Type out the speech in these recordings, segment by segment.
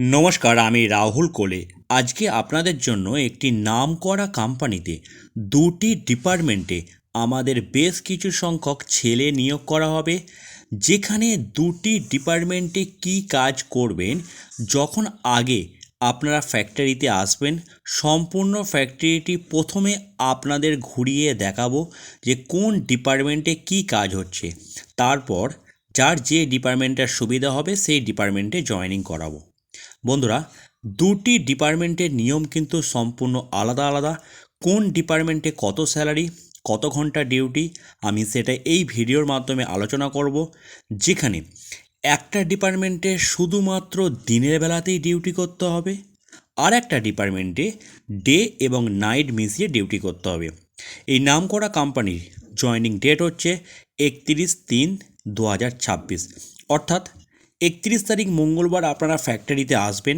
নমস্কার, আমি রাহুল কোলে। আজকে আপনাদের জন্য একটি নামকরা কোম্পানিতে দুটি ডিপার্টমেন্টে আমাদের বেশ কিছু সংখ্যক ছেলে নিয়োগ করা হবে, যেখানে দুটি ডিপার্টমেন্টে কি কাজ করবেন। যখন আগে আপনারা ফ্যাক্টরিতে আসবেন, সম্পূর্ণ ফ্যাক্টরিটি প্রথমে আপনাদের ঘুরিয়ে দেখাবো যে কোন ডিপার্টমেন্টে কি কাজ হচ্ছে। তারপর যার যে ডিপার্টমেন্টের সুবিধা হবে সেই ডিপার্টমেন্টে জয়েনিং করাবো। বন্ধুরা, দুটি ডিপার্টমেন্টের নিয়ম কিন্তু সম্পূর্ণ আলাদা আলাদা। কোন ডিপার্টমেন্টে কত স্যালারি, কত ঘন্টা ডিউটি, আমি সেটা এই ভিডিওর মাধ্যমে আলোচনা করব। যেখানে একটা ডিপার্টমেন্টে শুধুমাত্র দিনের বেলাতেই ডিউটি করতে হবে, আর একটা ডিপার্টমেন্টে ডে এবং নাইট মিশিয়ে ডিউটি করতে হবে। এই নামকরা কোম্পানির জয়েনিং ডেট হচ্ছে 31/3/2026, অর্থাৎ 31 তারিখ মঙ্গলবার আপনারা ফ্যাক্টরিতে আসবেন।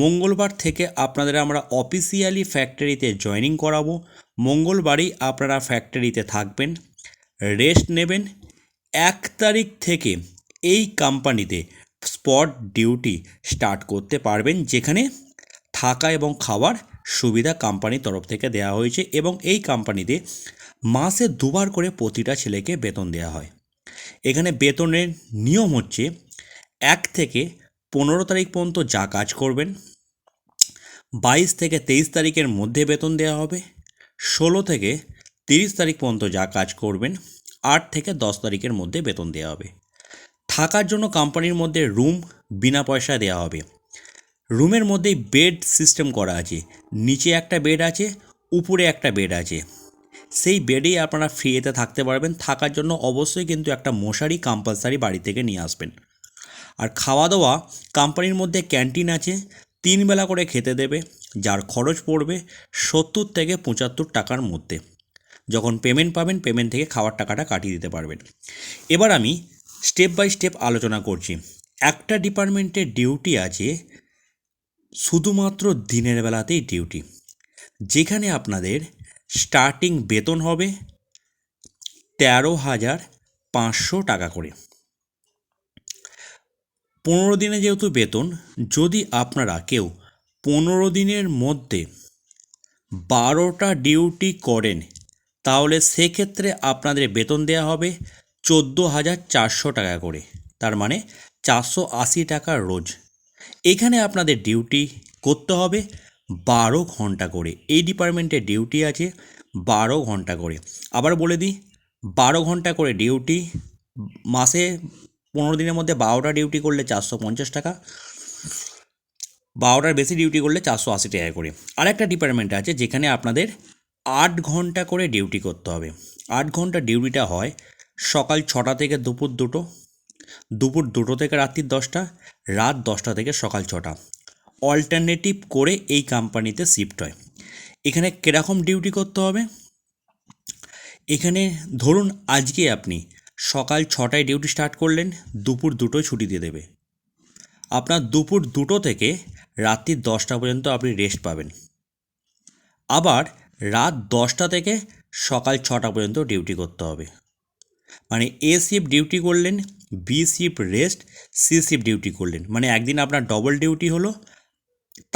মঙ্গলবার থেকে আপনাদের আমরা অফিসিয়ালি ফ্যাক্টরিতে জয়েনিং করাবো। মঙ্গলবারই আপনারা ফ্যাক্টরিতে থাকবেন, রেস্ট নেবেন। 1 তারিখ থেকে এই কোম্পানিতে স্পট ডিউটি স্টার্ট করতে পারবেন, যেখানে থাকা এবং খাওয়ার সুবিধা কোম্পানির তরফ থেকে দেওয়া হয়েছে, এবং এই কোম্পানিতে মাসে দুবার করে প্রতিটা ছেলেকে বেতন দেওয়া হয়। এখানে বেতনের নিয়ম হচ্ছে 1 থেকে 15 তারিখ পর্যন্ত যা কাজ করবেন, 22 থেকে 23 তারিখের মধ্যে বেতন দেওয়া হবে, 16 থেকে 30 তারিখ পর্যন্ত যা কাজ করবেন, 8 থেকে 10 তারিখের মধ্যে বেতন দেওয়া হবে। থাকার জন্য কোম্পানির মধ্যে রুম বিনা পয়সায় দেওয়া হবে। রুমের মধ্যেই বেড সিস্টেম করা আছে, নিচে একটা বেড আছে, উপরে একটা বেড আছে। সেই বেডেই আপনারা ফ্রিতে থাকতে পারবেন। থাকার জন্য অবশ্যই কিন্তু একটা মশারি কম্পালসারি বাড়ি থেকে নিয়ে আসবেন। আর খাওয়া দাওয়া কোম্পানির মধ্যে ক্যান্টিন আছে, 3 বেলা করে খেতে দেবে, যার খরচ পড়বে 70 থেকে 75 টাকার মধ্যে। যখন পেমেন্ট পাবেন, পেমেন্ট থেকে খাওয়ার টাকাটা কাটিয়ে দিতে পারবেন। এবার আমি স্টেপ বাই স্টেপ আলোচনা করছি। একটা ডিপার্টমেন্টের ডিউটি আছে শুধুমাত্র দিনের বেলাতেই ডিউটি, যেখানে আপনাদের স্টার্টিং বেতন হবে 13,500 টাকা করে। 15 দিনে যেহেতু বেতন, যদি আপনারা কেউ 15 দিনের মধ্যে 12টা ডিউটি করেন, তাহলে সেক্ষেত্রে আপনাদের বেতন দেওয়া হবে 14,400 টাকা করে, তার মানে 480 টাকা রোজ। এখানে আপনাদের ডিউটি করতে হবে 12 ঘন্টা করে। এই ডিপার্টমেন্টে ডিউটি আছে 12 ঘন্টা করে। আবার বলে দিই, 12 ঘন্টা করে ডিউটি, মাসে 15 দিনের মধ্যে 12টা ডিউটি করলে 450 টাকা, 12টার বেশি ডিউটি করলে 480 টাকা করে। আরেকটা ডিপার্টমেন্ট আছে যেখানে আপনাদের 8 ঘন্টা করে ডিউটি করতে হবে। 8 ঘন্টা ডিউটিটা হয় সকাল 6টা থেকে দুপুর 2টো, দুপুর 2টো থেকে রাত্রি 10টা, রাত 10টা থেকে সকাল 6টা। অল্টারনেটিভ করে এই কোম্পানিতে শিফট হয়। এখানে কীরকম ডিউটি করতে হবে? এখানে ধরুন আজকে আপনি সকাল 6টায় ডিউটি স্টার্ট করলেন, দুপুর 2টোয় ছুটি দিয়ে দেবে। আপনার দুপুর 2টো থেকে রাত্রি 10টা পর্যন্ত আপনি রেস্ট পাবেন। আবার রাত 10টা থেকে সকাল 6টা পর্যন্ত ডিউটি করতে হবে। মানে এ শিফট ডিউটি করলেন, B shift rest, C shift duty করলেন, মানে একদিন আপনার ডবল ডিউটি হলো,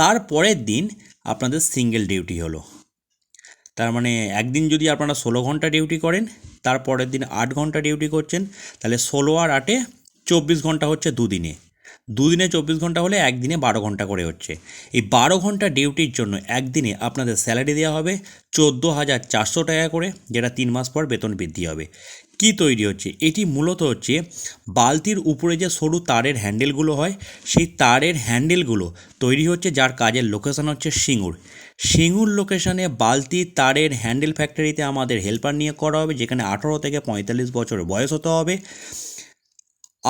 তারপরের দিন আপনাদের সিঙ্গেল ডিউটি হলো। তার মানে একদিন যদি আপনারা 16 ঘন্টা ডিউটি করেন, তারপরের দিন 8 ঘন্টা ডিউটি করছেন, তাহলে 16 আর 8-এ 24 ঘন্টা হচ্ছে দুদিনে। দুদিনে 24 ঘন্টা হলে একদিনে 12 ঘন্টা করে হচ্ছে। এই 12 ঘন্টা ডিউটির জন্য একদিনে আপনাদের স্যালারি দেওয়া হবে 14,400 টাকা করে, যেটা 3 মাস পর বেতন বৃদ্ধি হবে। কি তৈরি হচ্ছে? এটি মূলত হচ্ছে বালতির উপরে যে সরু তারের হ্যান্ডেলগুলো হয়, সেই তারের হ্যান্ডেলগুলো তৈরি হচ্ছে, যার কাজের লোকেশান হচ্ছে সিঙ্গুর। সিঙ্গুর লোকেশানে বালতির তারের হ্যান্ডেল ফ্যাক্টরিতে আমাদের হেল্পার নিয়োগ করা হবে, যেখানে 18 থেকে 45 বছর বয়স হতে হবে।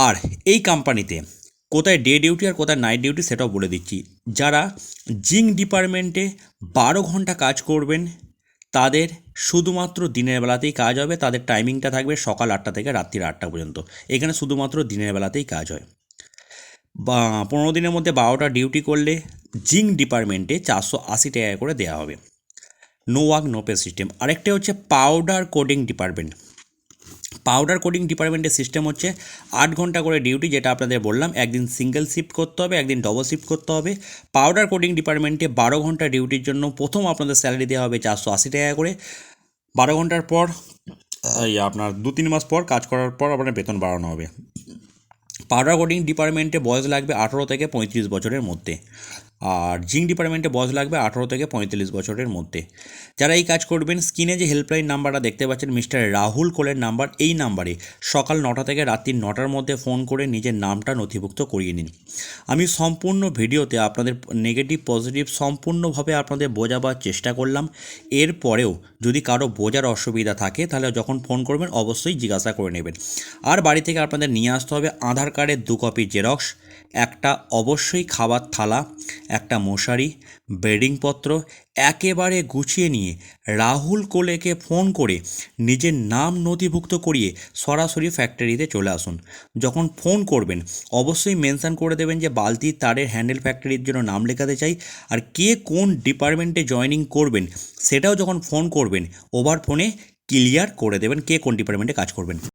আর এই কোম্পানিতে কোথায় ডে ডিউটি আর কোথায় নাইট ডিউটি সেটাও বলে দিচ্ছি। যারা জিঙ্ক ডিপার্টমেন্টে 12 ঘন্টা কাজ করবেন, তাদের শুধুমাত্র দিনের বেলাতেই কাজ হবে। তাদের টাইমিংটা থাকবে সকাল 8টা থেকে রাত্রির 8টা পর্যন্ত। এখানে শুধুমাত্র দিনের বেলাতেই কাজ হয়। 15 দিনের মধ্যে 12টা ডিউটি করলে জিঙ্ক ডিপার্টমেন্টে 480 টাকা করে দেওয়া হবে। No work no pay system. আরেকটা হচ্ছে powder coding department. Powder coding ডিপার্টমেন্টের সিস্টেম হচ্ছে 8 ঘন্টা করে ডিউটি, যেটা আপনাদের বললাম, একদিন সিঙ্গেল শিফট করতে হবে, একদিন ডবল শিফট করতে হবে। পাউডার কোডিং ডিপার্টমেন্টে 12 ঘন্টা ডিউটির জন্য প্রথম আপনাদের স্যালারি দেওয়া হবে 480 টাকা করে। 12 ঘন্টার পর আপনার 2-3 মাস পর কাজ করার পর আপনার বেতন বাড়ানো হবে। পাউডার কোডিং ডিপার্টমেন্টে বয়স লাগবে 18 থেকে 35 বছরের মধ্যে, আর জিঙ্ক ডিপার্টমেন্টে বয়স লাগবে 18 থেকে 45 বছরের মধ্যে। যারা এই কাজ করবেন, স্ক্রিনে যে হেল্পলাইন নাম্বারটা দেখতে পাচ্ছেন মিস্টার রাহুল কোলের নাম্বার, এই নাম্বারে সকাল 9টা থেকে রাত্রি 9টার মধ্যে ফোন করে নিজের নামটা নথিভুক্ত করিয়ে নিন। আমি সম্পূর্ণ ভিডিওতে আপনাদের নেগেটিভ পজিটিভ সম্পূর্ণভাবে আপনাদের বোঝাবার চেষ্টা করলাম। এরপরেও যদি কারো বোঝার অসুবিধা থাকে তাহলে যখন ফোন করবেন অবশ্যই জিজ্ঞাসা করে নেবেন। আর বাড়ি থেকে আপনাদের নিয়ে আসতে হবে আধার কার্ডের 2 কপি জেরক্স, একটা অবশ্যই খাবার থালা, একটা মশারি, বেডিংপত্র একেবারে গুছিয়ে নিয়ে রাহুল কোলেকে ফোন করে নিজের নাম নথিভুক্ত করিয়ে সরাসরি ফ্যাক্টরিতে চলে আসুন। যখন ফোন করবেন অবশ্যই মেনশান করে দেবেন যে বালতি তারের হ্যান্ডেল ফ্যাক্টরির জন্য নাম লেখাতে চাই, আর কে কোন ডিপার্টমেন্টে জয়েনিং করবেন সেটাও যখন ফোন করবেন ওভার ফোনে ক্লিয়ার করে দেবেন কে কোন ডিপার্টমেন্টে কাজ করবেন।